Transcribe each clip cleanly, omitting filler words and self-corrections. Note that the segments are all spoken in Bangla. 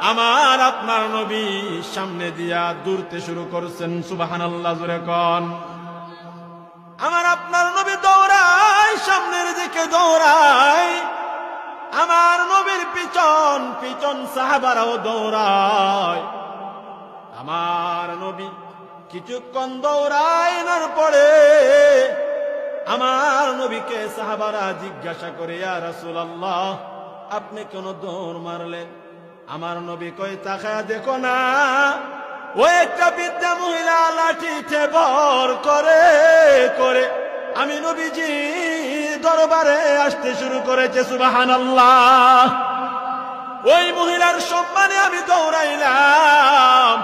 আমার আপনার নবী সামনে দিয়া দৌড়তে শুরু করছেন। সুবহানাল্লাহ, জোরে কোন। আমার আপনার নবী দৌড়ায়, সামনের দিকে দৌড়ায়। আমার নবীর পিছন পিছন সাহাবারাও দৌড়ায়। আমার নবী কিছুক্ষণ দৌড়াইনার পরে আমার নবীকে সাহাবারা জিজ্ঞাসা করে, ইয়া রাসূলুল্লাহ, আপনি কেন দৌড় মারলেন? আমার নবী কয়, তাকায়া দেখো না, ওই একটা বৃদ্ধা মহিলা লাঠিতে ভর করে করে আমি নবীজি দরবারে আসতে শুরু করেছে। সুবহানাল্লাহ। ওই মহিলার সম্মানে আমি দৌড়াইলাম,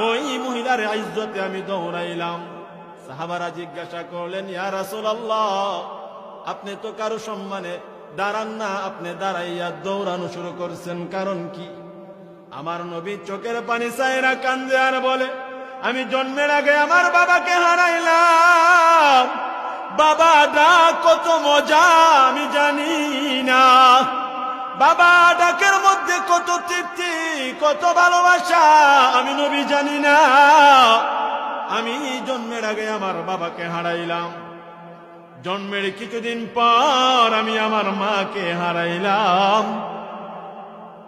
ওই মহিলার ইজ্জতে আমি দৌড়াইলাম। সাহাবারা জিজ্ঞাসা করলেন, ইয়া রাসূলুল্লাহ, আপনি তো কারো সম্মানে দাঁড়ান না, আপনি দাঁড়াইয়া দৌড়ানো শুরু করছেন, কারণ কি? আমার নবী চোখের পানি ছাইরা কান্দে আর বলে, আমি জন্মের আগে আমার বাবাকে হারাইলাম। বাবা ডাক কত মজা আমি জানি না, বাবা ডাকের মধ্যে কত তৃপ্তি, কত ভালোবাসা আমি নবী জানি না। আমি জন্মের আগে আমার বাবাকে হারাইলাম, জন্মের কিছুদিন পর আমি আমার মাকে হারাইলাম।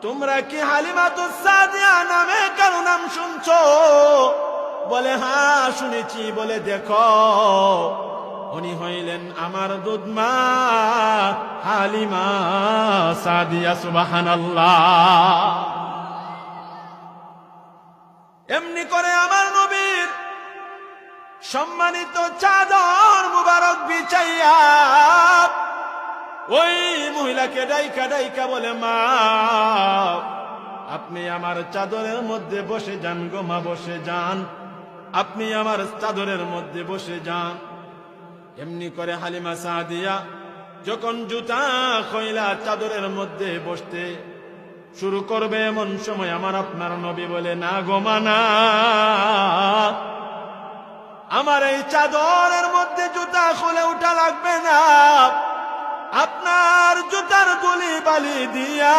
তোমরা কি হালিমাতুস সাদিয়া নামে কারো নাম শুনছো? বলে, হ্যাঁ শুনেছি। বলে, দেখো, উনি হইলেন আমার দুধমা হালিমা সাদিয়া। সুবহানাল্লাহ। এমনি করে আমার নবীর সম্মানিত চাদর মুবারক বিছাইয়া ওই মহিলাকে ডাইকা ডাইকা বলে, মা, আপনি আমার চাদরের মধ্যে বসে যান গো মা, বসে যান, আপনি আমার চাদরের মধ্যে বসে যান। এমনি করে হালিমা সাদিয়া যখন জুতা খইলা চাদরের মধ্যে বসতে শুরু করবে, এমন সময় আমার আপনার নবী বলে, না গো মা, না, আমার এই চাদরের মধ্যে জুতা খুলে উঠা লাগবে না, আপনার জুতার ধুলি বালি দিয়া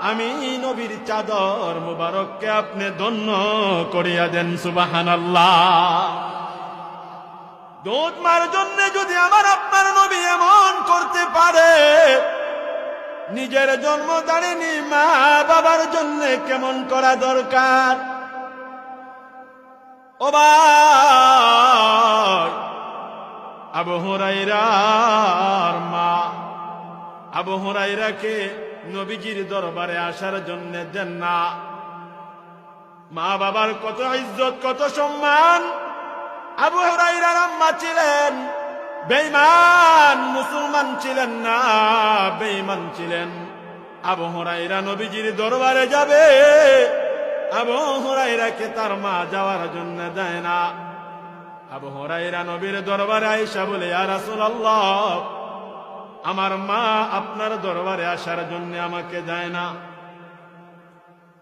আমি নবীর চাদর মুবারককে আপনি ধন্য করিয়া দেন। সুবহানাল্লাহ। দুধ মার জন্য যদি আমার আপনার নবী এমন করতে পারে, নিজের জন্মদারিণী মা বাবার জন্য কেমন করা দরকার? ও ভাই, আবু হুরায়রার মা আবু হুরায়রাকে নবীজির দরবারে আসার জন্য দেন না। মা বাবার কত ইজ্জত, কত সম্মান। আবু হুরায়রার আম্মা ছিলেন বেঈমান, মুসলমান ছিলেন না, বেঈমান ছিলেন। আবু হুরায়রা নবীজির দরবারে যাবে, আবু হুরায়রাকে তার মা যাওয়ার জন্য দেয় না। আবু হুরায়রা নবীর দরবারে আয়েশা বলে, ইয়া রাসূলুল্লাহ, আমার মা আপনার দরবারে আসার জন্য আমাকে দেয় না।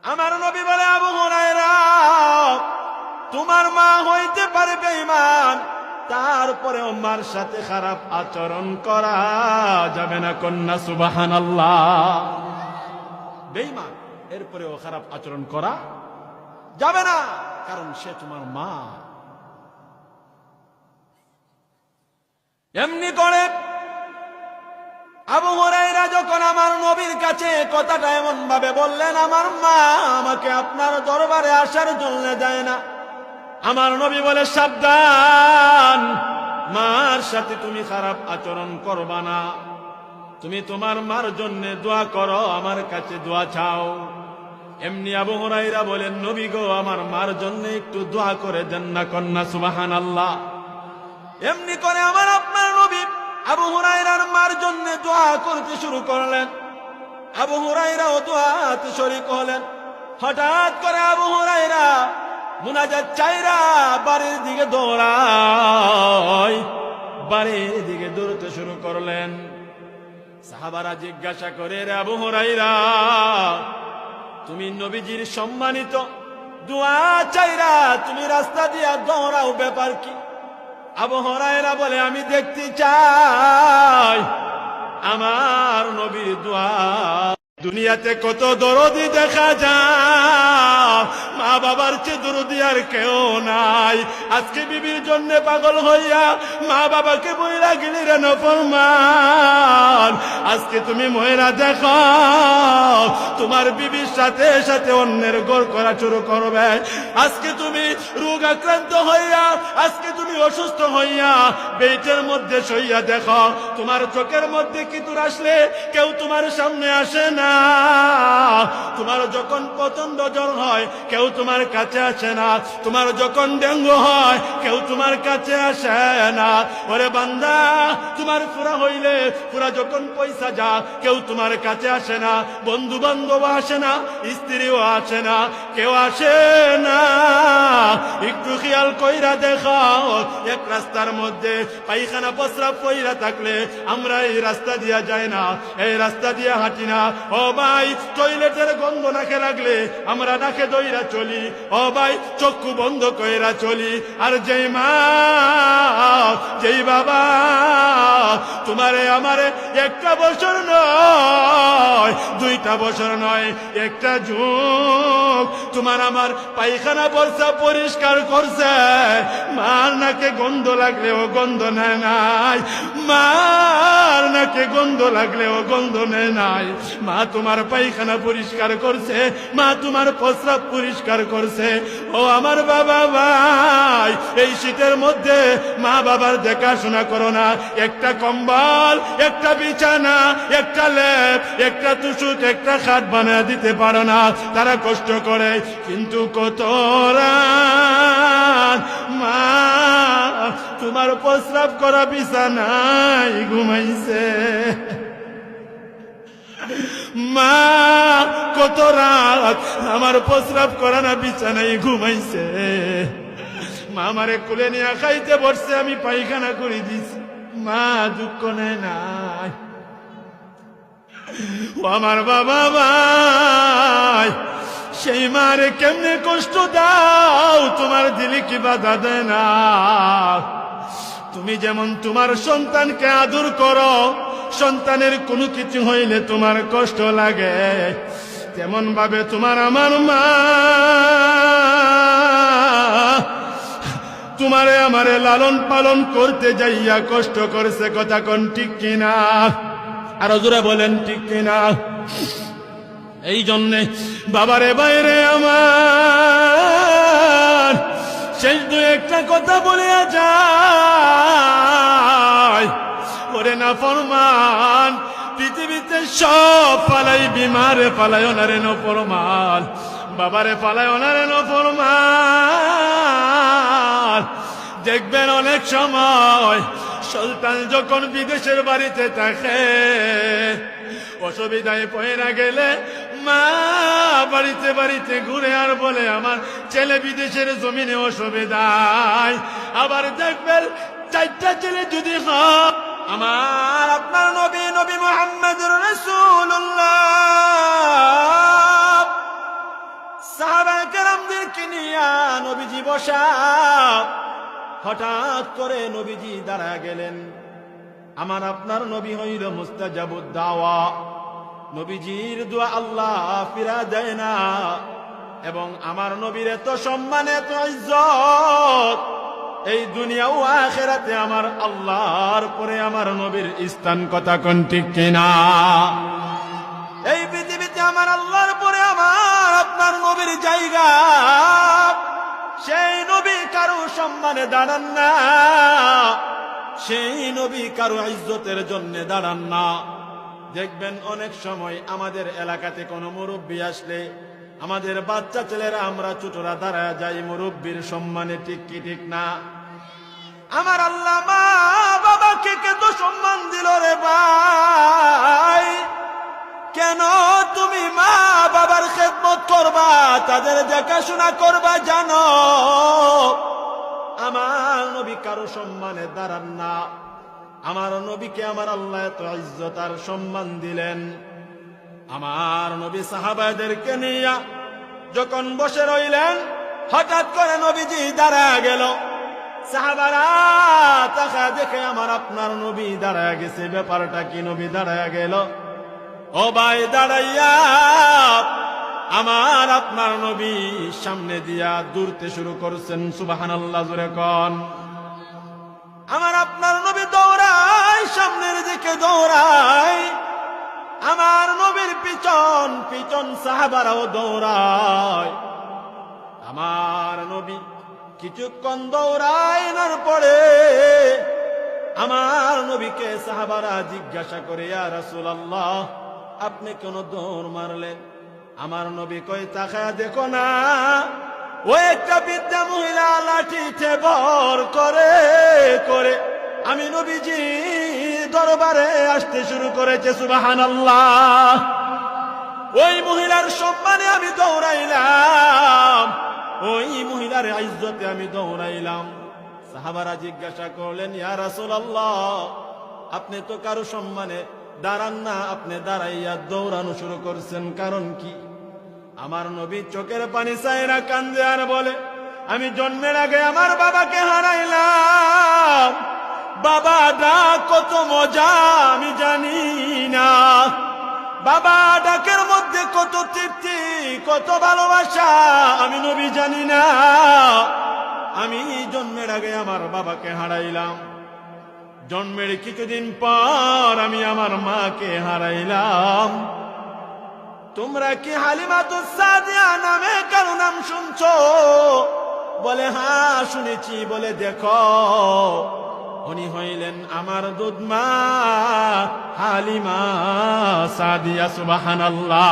আমার নবী বলে, আবু হুরায়রা, তোমার মা হইতে পারে বেঈমান, তারপরেও মার সাথে খারাপ আচরণ করা যাবে না। কন্যা সুবহানাল্লাহ। বেঈমান, এরপরেও খারাপ আচরণ করা যাবে না, কারণ সে তোমার মা। এমনি করে আবু হুরায়রা যখন আমার নবীর কাছে কথাটা এমন ভাবে বললেন, আমার মা আমাকে আপনার দরবারে আসার জন্য দেয় না। আমার নবী বলে, সাবধান, মার সাথে তুমি খারাপ আচরণ করবা না, তুমি তোমার মার জন্য দোয়া করো, আমার কাছে দোয়া চাও। এমনি আবু হুরায়রা বলেন, নবী গো, আমার মার জন্য একটু দোয়া করে দেন না। কন্যা সুবহানাল্লাহ। এমনি করে আমার আপনার নবী আবু হুরায়রার মার জন্য দোয়া করতে শুরু করলেন। আবু হুরায়রাও দোয়াতে শরীক হলেন। হঠাৎ করে আবু হুরায়রা মুনাজাত চাইরা বাড়ির দিকে দৌড়ায়, বাড়ির দিকে দৌড়তে শুরু করলেন। সাহাবারা জিজ্ঞাসা করে, রে আবু হুরায়রা, তুমি নবীজির সম্মানিত দোয়া চাইরা তুমি রাস্তা দিয়া দৌড়াও, ব্যাপার কি? আবু হুরায়রা বলে, আমি দেখতে চাই আমার নবীর দোয়া দুনিয়াতে কত দরদি দেখা যায়, মা বাবার চেয়ে দরদি আর কেউ নাই। আজকে বিবির জন্য পাগল হইয়া মা বাবাকে বইরা গেলি রে নফরমান। আজকে তুমি মহিলা দেখো তোমার বিবির সাথে সাথে অন্যের ঘর করা শুরু করবে। আজকে তুমি রোগ আক্রান্ত হইয়া, আজকে তুমি অসুস্থ হইয়া বেটের মধ্যে শইয়া দেখো, তোমার চোখের মধ্যে কি দূর আসলে কেউ তোমার সামনে আসে না। তোমার যখন প্রচন্ড জ্বর হয় কেউ তোমার কাছে আসে না। তোমার যখন ডেঙ্গু হয় কেউ তোমার কাছে আসে না। ওরে বান্দা, তোমার পুরা হইলে পুরা যখন পয়সা যা কেউ তোমার কাছে আসে না। বন্ধু বান্ধব আসে না, স্ত্রীও আসে না, কেউ আসে না। একটু খেয়াল কইরা দেখাও, এক রাস্তার মধ্যে পায়খানা প্রস্রাব কইরা থাকলে আমরা এই রাস্তা দিয়া যাই না, এই রাস্তা দিয়া হাঁটি না। ও ভাই, টয়লেটের গন্ধ নাকে লাগলে আমরা নাকে দইরা চলি। ও ভাই, চক্ষু বন্ধ কইরা চলি। আর যেই মা যেই বাবা তোমারে আমারে একটা বছর নয়, 2টা বছর নয়, একটা যুগ তোমার আমার পায়খানা প্রস্রাব পরিষ্কার করছে, মার নাকে গন্ধ লাগলেও গন্ধ নেয় নাই, মার নাকে গন্ধ লাগলেও গন্ধ নেয় নাই। মা তোমার পায়খানা পরিষ্কার করছে, মা তোমার প্রস্রাব পরিষ্কার করছে। ও আমার বাবা ভাই, এই শীতের মধ্যে মা বাবার দেখাশোনা করো না। একটা কম্বল, একটা বিছানা, একটা লেপ, একটা তুষুক, একটা খাট বানিয়ে দিতে পারো না। তারা কষ্ট করে, কিন্তু কত রাত মা তোমার প্রস্রাব করা বিছানায় ঘুমাইছে। মা কত রাত আমার প্রস্রাব করা না বিছানায় ঘুমাইছে। মা আমারে কুলে নিয়ে খাইতে বসছে, আমি পায়খানা করে দিছি, মা দুঃখ নেয় নাই। ও আমার বাবা ভাই, সেই মারে কেমনে কষ্ট দাও, তোমার দিলে কি বাধা দেয় না? তুমি যেমন তোমার সন্তানকে আদর করো, সন্তানের কোনো কিছু হইলে তোমার কষ্ট লাগে, তেমন ভাবে তোমার আমার মা তোমারে আমারে লালন পালন করতে যাইয়া কষ্ট করছে। কথা কোন ঠিক কিনা? আরো জোরে বলেন ঠিক কিনা? এই জন্যে বাবারে বাইরে আমার শেষ 2-1টা কথা বলিয়া যায়। ওরে না ফরমান, পৃথিবীতে সব পালাই, বিমারে পালায় ওনারে ন ফরমান, বাবারে পালায় ওনারে ন ফরমান। দেখবেন অনেক সময় সন্তান যখন বিদেশের বাড়িতে থাকে, অসুবিধায় পয়রা গেলে মা বাড়িতে বাড়িতে ঘুরে আর বলে আমার ছেলে বিদেশের জমিনে অসুবিধায়। আবার দেখবেন 4টা ছেলে যদি হয়, আমার আপনার নবী নবী মুহাম্মদুর রাসূলুল্লাহ সাহাবায়ে কেরামদেরকে নিয়া নবীজি বসা, হঠাৎ করে নবীজি দাঁড়া গেলেন। আমার আপনার নবী হইল মুস্তাজাবুদ দাওয়া, নবীজির দোয়া আল্লাহ ফিরা দেয় না। এবং আমার নবীর এত সম্মান, এত ইজ্জত, এই দুনিয়া ও আখিরাতে আমার আল্লাহর পরে আমার নবীর স্থান। কথা কোন ঠিক কিনা? এই পৃথিবীতে আমার আল্লাহর পরে আমার আপনার নবীর জায়গা। সেই নবী কারো সম্মানে দাঁড়ান না, সেই নবী কারো ইজ্জতের জন্য দাঁড়ান না। দেখবেন অনেক সময় আমাদের এলাকাতে কোনো মুরব্বী আসলে আমাদের বাচ্চা ছেলেরা, আমরা ছোটরা দাঁড়ায় যাই মুরব্বীর সম্মানে। ঠিক কি ঠিক না? আমার আল্লাহ মা বাবাকে কত সম্মান দিল রে ভাই। কেন তুমি মা বাবার খেদমত করবা, তাদের দেখাশোনা করবা? জানো আমার নবী কারো সম্মানে দাঁড়ান না। আমার নবীকে আমার আল্লাহ এত ইজ্জত আর সম্মান দিলেন। আমার নবী সাহাবাদেরকে নিয়ে যখন বসে রইলেন, হঠাৎ করে নবীজি দাঁড়া গেল। সাহাবারা তাকা দেখে আমার আপনার নবী দাঁড়ায় গেছে। ব্যাপারটা কি? নবী দাঁড়ায় গেল। ও ভাই দাঁড়াইয়া আমার আপনার নবী সামনে দিয়া দৌড়তে শুরু করছেন। সুবহানাল্লাহ, জোরে কোন। আমার আপনার নবী দৌড়ায়, সামনের দিকে দৌড়ায়। আমার নবীর পিছন পিছন সাহাবারাও দৌড়ায়। আমার নবী কিছুক্ষণ দৌড়াইনার পরে আমার নবীকে সাহাবারা জিজ্ঞাসা করে, ইয়া রাসূলুল্লাহ, আপনি কেন দৌড় মারলেন? আমার নবী কই, তাকায়া দেখো না, ওই একটা বৃদ্ধা মহিলা লাঠিতে ভর করে করে আমি নবীজি দরবারে আসতে শুরু করেছে। সুবহানাল্লাহ। ওই মহিলার সম্মানে আমি দৌড়াইলাম, ওই মহিলার ইজ্জতে আমি দৌড়াইলাম। সাহাবারা জিজ্ঞাসা করলেন, ইয়া রাসূলুল্লাহ, আপনি তো কারো সম্মানে দাঁড়ান না, আপনি দাঁড়াইয়া দৌড়ানো শুরু করছেন, কারণ কি? আমার নবী চোখের পানি চাইরা কান্দে আর বলে, আমি জন্মের আগে আমার বাবাকে হারাইলাম। বাবা ডাক কত মজা আমি জানি না, বাবা ডাকের মধ্যে কত তৃপ্তি, কত ভালোবাসা আমি নবী জানি না। আমি জন্মের আগে আমার বাবাকে হারাইলাম, জন্মের কিছুদিন পর আমি আমার মাকে হারাইলাম। তোমরা কি হালিমাতুস সাদিয়া নামে কারো নাম শুনছো? বলে, হ্যাঁ শুনেছি। বলে, দেখো, উনি হইলেন আমার দুধমা হালিমা সাদিয়া। সুবহানাল্লাহ।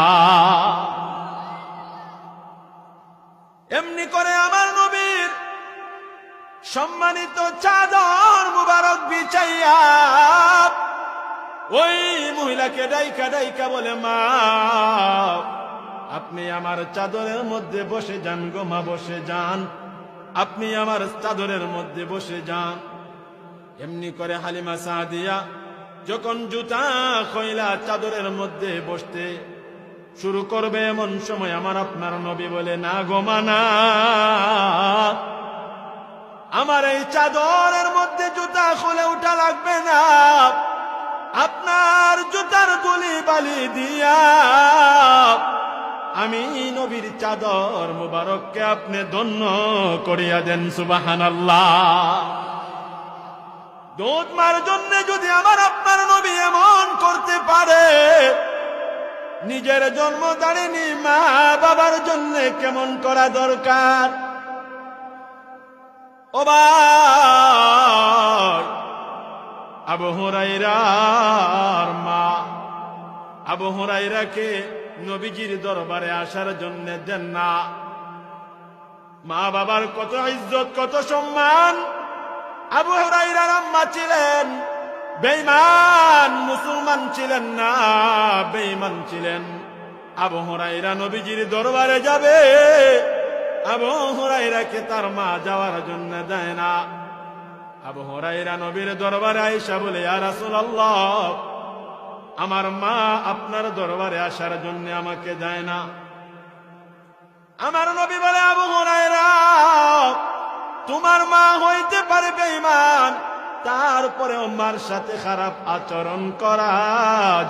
এমনি করে আমার নবীর সম্মানিত চাদর মুবারক বিছাইয়া ওই মহিলাকে ডাইকা ডাইকা বলে, মা, আপনি আমার চাদরের মধ্যে বসে যান গো মা, বসে যান, আপনি আমার চাদরের মধ্যে বসে যান। এমনি করে হালিমা সাদিয়া যখন জুতা খইলা চাদরের মধ্যে বসতে শুরু করবে, এমন সময় আমার আপনার নবী বলে, না গো মা, না, আমার এই চাদরের মধ্যে জুতা খুলে উঠা লাগবে না, আপনার জুতার ধুলি বালি দিয়া আমি নবীর চাদর মুবারককে আপনি ধন্য করিয়া দেন। সুবহানাল্লাহ। দুধ মার জন্য যদি আমার আপনার নবী এমন করতে পারে, নিজের জন্ম দাঁড়িয়ে মা বাবার জন্য কেমন করা দরকার? ও ভাই, আবু হুরায়রার মা আবু হুরায়রাকে নবীজির দরবারে আসার জন্য দেন না। মা বাবার কত ইজ্জত, কত সম্মান। আবু হুরায়রার আম্মা ছিলেন বেঈমান, মুসলমান ছিলেন না, বেঈমান ছিলেন। আবু হুরায়রা নবীজির দরবারে যাবে, আবু হুরায়রাকে তার মা যাওয়ার জন্য দেয় না। আবু হুরায়রা নবীর দরবারে আয়েশা বলে, ইয়া রাসূলুল্লাহ, আমার মা আপনার দরবারে আসার জন্য আমাকে দেয় না। আমার নবী বলে, আবু হুরায়রা, তোমার মা হইতে পারে বেঈমান, তারপরে মার সাথে খারাপ আচরণ করা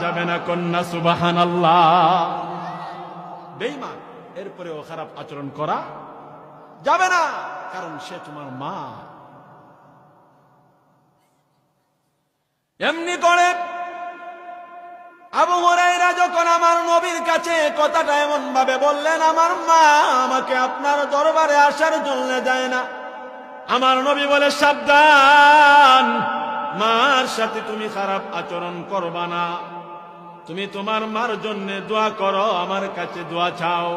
যাবে না। কন্যা সুবহানাল্লাহ। বেঈমান, এরপরেও খারাপ আচরণ করা যাবে না, কারণ সে তোমার মা। এমনি করে আবু হুরায়রা যখন আমার নবীর কাছে কথাটা এমন ভাবে বললেন, আমার মা আমাকে আপনার দরবারে আসার জন্য দেয় না। আমার নবী বলে, সাবধান, মার সাথে তুমি খারাপ আচরণ করবা না, তুমি তোমার মার জন্য দোয়া করো, আমার কাছে দোয়া চাও।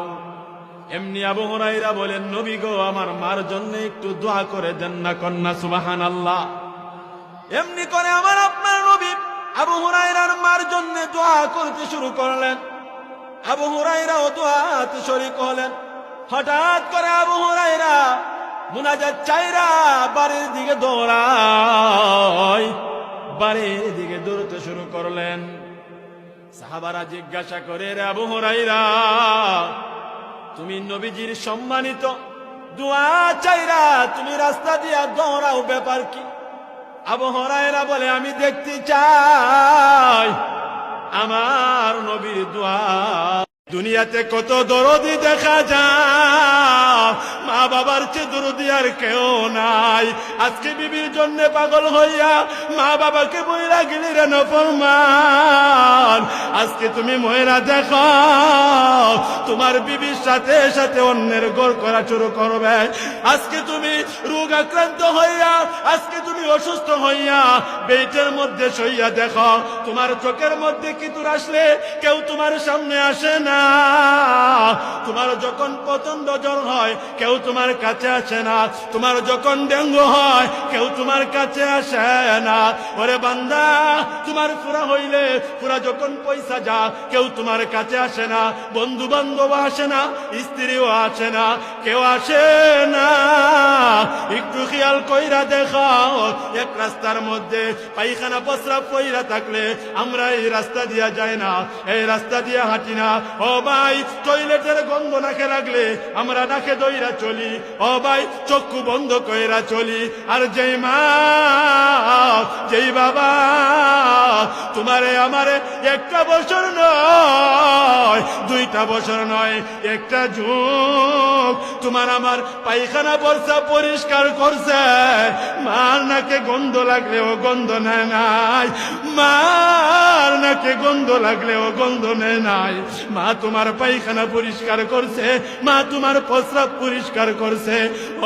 এমনি আবু হুরায়রা বলেন, নবী গো, আমার মার জন্য একটু দোয়া করে দেন না। কন্যা সুবহানাল্লাহ। এমনি করে আমার আপনার নবী আবু হুরায়রার মার জন্য দোয়া করতে শুরু করলেন। আবু হুরায়রাও দোয়াতে শরীক হলেন। হঠাৎ করে আবু হুরায়রা মুনাজাত চাইরা বাড়ির দিকে দৌড়ায়, বাড়ির দিকে দৌড়তে শুরু করলেন। সাহাবারা জিজ্ঞাসা করে, রে আবু হুরায়রা, তুমি নবীজির সম্মানিত দোয়া চাইরা তুমি রাস্তা দিয়া দৌড়াও, ব্যাপার কি? আবু হুরায়রা বলে, আমি দেখতে চাই আমার নবীর দোয়া। দুনিয়াতে কত দরদি দেখা যায়, মা বাবার চেয়ে দরদি আর কেউ নাই। আজকে বিবির জন্য পাগল হইয়া মা বাবাকে বইরা গেলি রে নফরমান। আজকে তুমি মহিলা দেখো তোমার বিবির সাথে সাথে অন্যের গোল করা শুরু করবে। আজকে তুমি রোগ আক্রান্ত হইয়া, আজকে তুমি অসুস্থ হইয়া বেটের মধ্যে শইয়া দেখো, তোমার চোখের মধ্যে কিতুর আসলে কেউ তোমার সামনে আসে না। তোমার যখন প্রচন্ড জ্বর হয় কেউ তোমার কাছে আসে না। তোমার যখন ডেঙ্গু হয় কেউ তোমার কাছে আসে না। ওরে বান্দা, তোমার পুরা হইলে পুরা যখন পয়সা যা কেউ তোমার কাছে আসে না, বন্ধু বান্ধব আসে না, স্ত্রীও আসে না, কেউ আসে না। একটু খেয়াল কইরা দেখাও, এক রাস্তার মধ্যে পায়খানা প্রস্রাব কইরা থাকলে আমরা এই রাস্তা দিয়া যাই না, এই রাস্তা দিয়া হাঁটি না। ও ভাই, টয়লেটের গন্ধ নাকে লাগলে আমরা নাকে দইরা চলি। ও ভাই, চক্ষু বন্ধ কইরা চলি। আর যেই মা যেই বাবা তোমারে আমারে একটা বছর নয়, 2টা বছর নয়, একটা যুগ তোমার আমার পায়খানা প্রস্রাব পরিষ্কার করছে, মার নাকে গন্ধ লাগলেও গন্ধ নেয় নাই, মার নাকে গন্ধ লাগলেও গন্ধ নেয় নাই। মা তোমার পায়খানা পরিষ্কার করছে, মা তোমার প্রস্রাব পরিষ্কার করছে।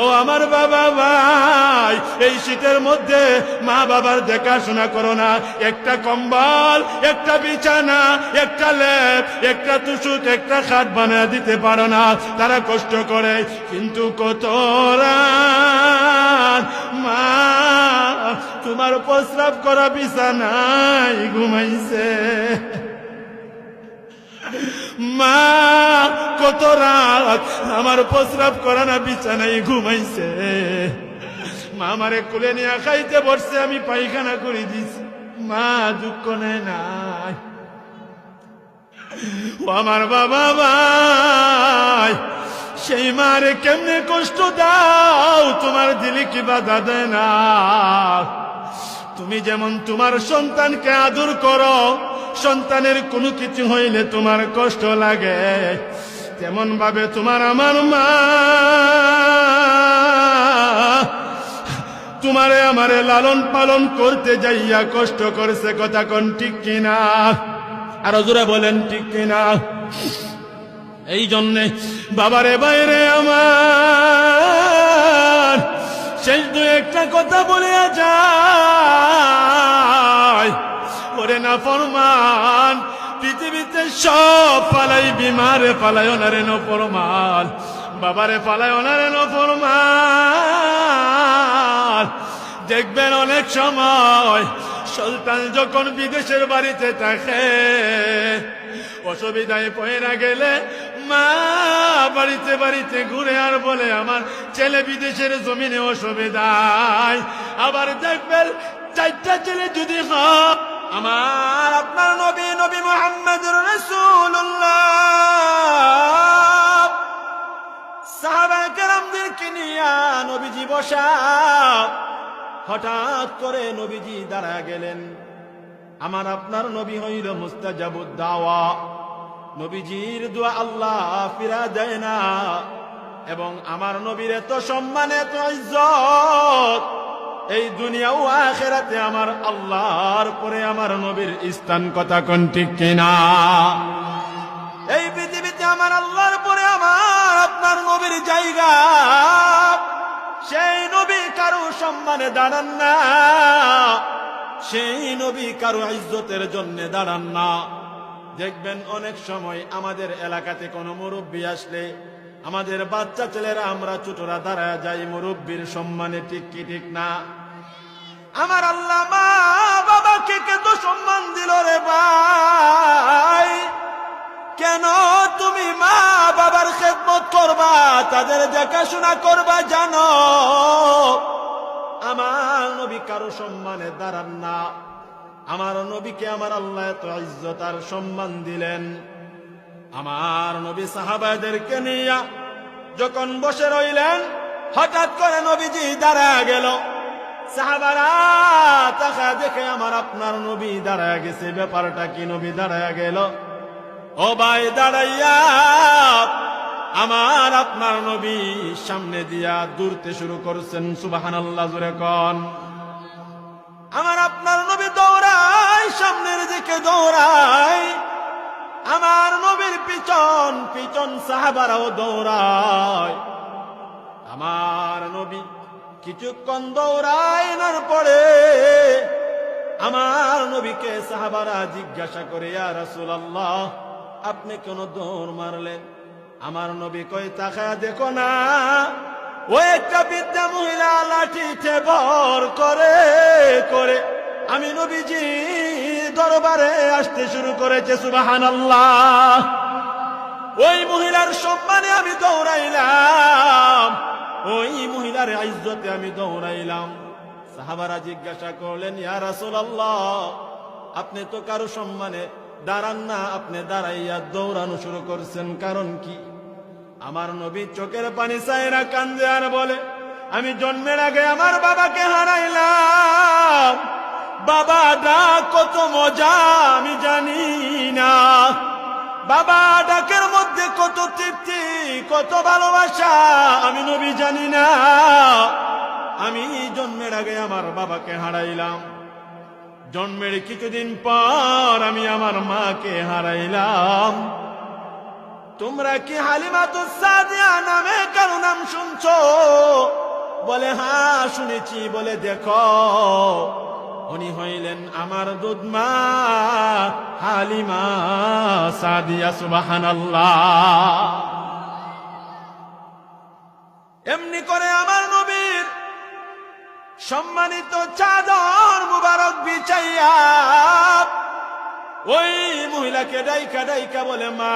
ও আমার বাবা ভাই, এই শীতের মধ্যে মা বাবার দেখাশোনা করো না। একটা কম্বল, একটা বিছানা, একটা লেপ, একটা তুষুত, একটা খাট বানিয়ে দিতে পারো না। তারা কষ্ট করে, কিন্তু কত রাত মা তোমার প্রস্রাব করা বিছানায় ঘুমাইছে। মা কত রাত আমার প্রস্রাব করা না বিছানায় ঘুমাইছে। মা আমারে কোলে নিয়ে খাইতে বসছে, আমি পায়খানা করে দিছি, মা দুঃখ নেয় নাই। ও আমার বাবা ভাই, সেই মারে কেমনে কষ্ট দাও, তোমার দিলে কি বাধা দেয় না? তুমি যেমন তোমার সন্তানকে আদর করো, সন্তানের কোনো কিছু হইলে তোমার কষ্ট লাগে, তেমন ভাবে তোমার আমার মা তোমারে আমারে লালন পালন করতে যাইয়া কষ্ট করেছে। কথা কোন ঠিক কিনা? আরো জোরে বলেন ঠিক কিনা? এই জন্যে বাবারে বাইরে আমার শেষ 2-1টা কথা বলিয়া যায়। ওরে না ফরমান, পৃথিবীতে সব পালাই, বিমারে পালাই ওনারে ন ফরমান, বাবারে পালাই ওনারে ন ফরমান। দেখবেন অনেক সময় সন্তান যখন বিদেশের বাড়িতে থাকে, অসুবিধায় পয়রা গেলে মা বাড়িতে বাড়িতে ঘুরে আর বলে আমার ছেলে বিদেশের জমিনে অসুবিধায়। আবার দেখবেন 4টা ছেলে যদি হয়, আমার আপনার নবী নবী মুহাম্মদুর রাসূলুল্লাহ সাহাবায়ে কেরামদেরকে নিয়ে নবীজি বসা, হঠাৎ করে নবীজি দাঁড়া গেলেন। আমার আপনার নবী হইল মুস্তাজাবুদ দাওয়া, নবীজির দোয়া আল্লাহ ফিরা দেয় না। এবং আমার নবীর এত সম্মান, এত ইজ্জত, এই দুনিয়া ও আখিরাতে আমার আল্লাহর পরে আমার নবীর স্থান। কথা কোন ঠিক কিনা? এই পৃথিবীতে আমার আল্লাহর পরে আমার আপনার নবীর জায়গা। সেই নবী কারো সম্মানে দাঁড়ান না, সেই নবী কারো ইজ্জতের জন্য দাঁড়ান না। দেখবেন অনেক সময় আমাদের এলাকাতে কোনো মুরব্বী আসলে আমাদের বাচ্চা ছেলেরা, আমরা ছোটরা দাঁড়ায় যাই মুরব্বীর সম্মানে। ঠিক কি ঠিক না? আমার আল্লাহ মা বাবাকে কত সম্মান দিল রে ভাই। কেন তুমি মা বাবার খেদমত করবা, তাদের দেখাশোনা করবা? জানো আমার নবী কারো সম্মানে দাঁড়ান না। আমার নবীকে আমার আল্লাহ এত ইজ্জত আর সম্মান দিলেন। আমার নবী সাহাবাদেরকে নিয়ে যখন বসে রইলেন, হঠাৎ করে নবীজি দাঁড়া গেল। সাহাবারা তাকায় দেখে আমার আপনার নবী দাঁড়ায় গেছে। ব্যাপারটা কি? নবী দাঁড়ায় গেল। ও ভাই, দাঁড়াইয়া আমার আপনার নবী সামনে দিয়া দৌড়তে শুরু করছেন। সুবহানাল্লাহ, জোরে কোন। আমার আপনার নবী দৌড়ায়, সামনের দিকে দৌড়ায়। আমার নবীর পিছন পিছন সাহাবারাও দৌড়ায়। আমার নবী কিছুক্ষণ দৌড়াইনার পরে আমার নবীকে সাহাবারা জিজ্ঞাসা করে, ইয়া রাসূলুল্লাহ, আপনি কেন দৌড় মারলেন? আমার নবী কই, তাকায়া দেখো না, ওই একটা বৃদ্ধা মহিলা লাঠিতে ভর করে করে আমি নবীজি দরবারে আসতে শুরু করেছে। সুবহানাল্লাহ। ওই মহিলার সম্মানে আমি দৌড়াইলাম, ওই মহিলার ইজ্জতে আমি দৌড়াইলাম। সাহাবারা জিজ্ঞাসা করলেন, ইয়া রাসূলুল্লাহ, আপনি তো কারো সম্মানে দাঁড়ান না, আপনি দাঁড়াইয়া দৌড়ানো শুরু করছেন, কারণ কি? আমার নবী চোখের পানি চাইরা কান্দে আর বলে, আমি জন্মের আগে আমার বাবাকে হারাইলাম। বাবা ডাক কত মজা আমি জানি না, বাবা ডাকের মধ্যে কত তৃপ্তি, কত ভালোবাসা আমি নবী জানি না। আমি জন্মের আগে আমার বাবাকে হারাইলাম, জন্মের কিছুদিন পর আমি আমার মাকে হারাইলাম। তোমরা কি হালিমাতুস সাদিয়া নামে কারো নাম শুনছো? বলে, হ্যাঁ শুনেছি। বলে, দেখো, উনি হইলেন আমার দুধ মা হালিমা সাদিয়া। সুবহানাল্লাহ। এমনি করে আমার নবীর সম্মানিত চাদর মুবারক বিছাইয়া ওই মহিলাকে ডাইকা ডাইকা বলে, মা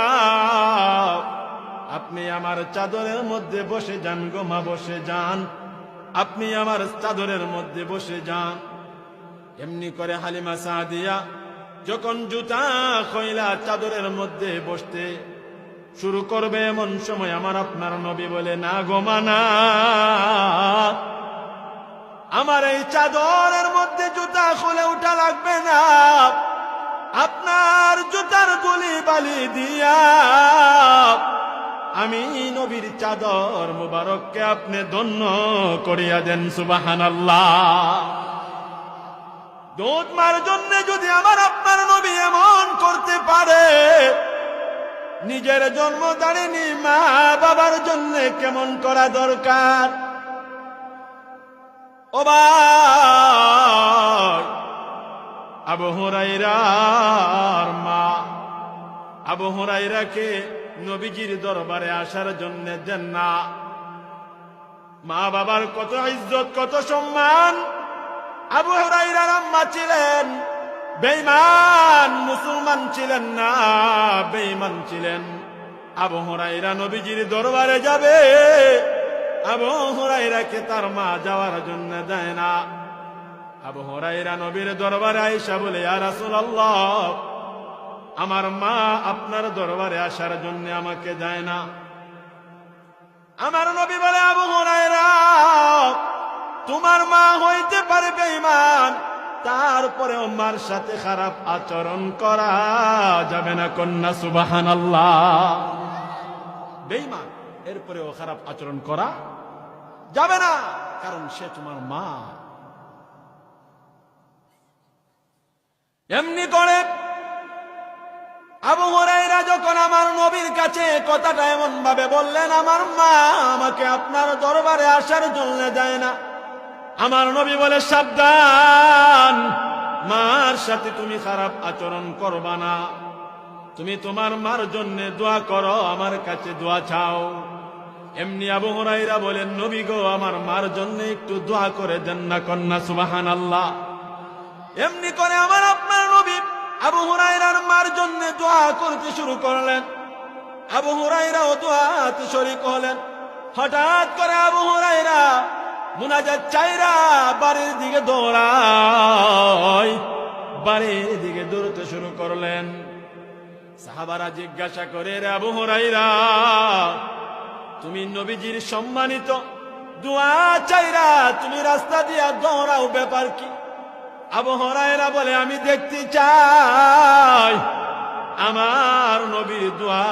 আপনি আমার চাদরের মধ্যে বসে যান গো মা, বসে যান, আপনি আমার চাদরের মধ্যে বসে যান। এমনি করে হালিমা সাদিয়া যখন জুতা খইলা চাদরের মধ্যে বসতে শুরু করবে, এমন সময় আমার আপনার নবী বলে, না গো মা না, আমার এই চাদরের মধ্যে জুতা খুলে উঠা লাগবে না, আপনার জুতার ধুলি বালি দিয়া আমি নবীর চাদর মুবারককে আপনি ধন্য করিয়া দেন। সুবহানাল্লাহ। দুধ মার জন্য যদি আমার আপনার নবী এমন করতে পারে, নিজের জন্ম দাঁড়িয়ে মা বাবার জন্য কেমন করা দরকার? ও ভাই, আবু হুরায়রার মা আবু হুরায়রাকে নবীজির দরবারে আসার জন্য দেন না। মা বাবার কত ইজ্জত, কত সম্মান। আবু হুরায়রার আম্মা ছিলেন বেঈমান, মুসলমান ছিলেন না, বেঈমান ছিলেন। আবু হুরায়রা নবীজির দরবারে যাবে, আবু হুরায়রাকে তার মা যাওয়ার জন্য দেয় না। আবু হুরায়রা নবীর দরবারে আয়েশা বলে, ইয়া রাসূলুল্লাহ, আমার মা আপনার দরবারে আসার জন্য আমাকে দেয় না। আমার নবী বলে, আবু হুরায়রা, তোমার মা হইতে পারে বেঈমান, তারপরেও মার সাথে খারাপ আচরণ করা যাবে না। কন্যা সুবহানাল্লাহ। বেঈমান, এরপরেও খারাপ আচরণ করা যাবে না, কারণ সে তোমার মা। এমনি করে আবু হুরায়রা যখন আমার নবীর কাছে কথাটা এমন ভাবে বললেন, আমার মা আমাকে আপনার দরবারে আসার জন্য দেয় না। আমার নবী বলে, সাবধান, মার সাথে তুমি খারাপ আচরণ করবা না, তুমি তোমার মার জন্য দোয়া করো, আমার কাছে দোয়া চাও। এমনি আবু হুরায়রা বলেন, নবী গো, আমার মার জন্য একটু দোয়া করে দেন না। কন্যা সুবহানাল্লাহ। এমনি করে আমার আপনার নবী আবু হুরায়রার মার জন্য দোয়া করতে শুরু করলেন। আবু হুরায়রাও দোয়াতে শরীক হলেন। হঠাৎ করে আবু হুরায়রা মুনাজাত চাইরা বাড়ির দিকে দৌড়ায়, বাড়ির দিকে দৌড়তে শুরু করলেন। সাহাবারা জিজ্ঞাসা করে, রে আবু হুরায়রা, তুমি নবীজির সম্মানিত দোয়া চাইরা তুমি রাস্তা দিয়া দৌড়াও, ব্যাপার কি? আবু হুরায়রা বলে, আমি দেখতে চাই আমার নবীর দোয়া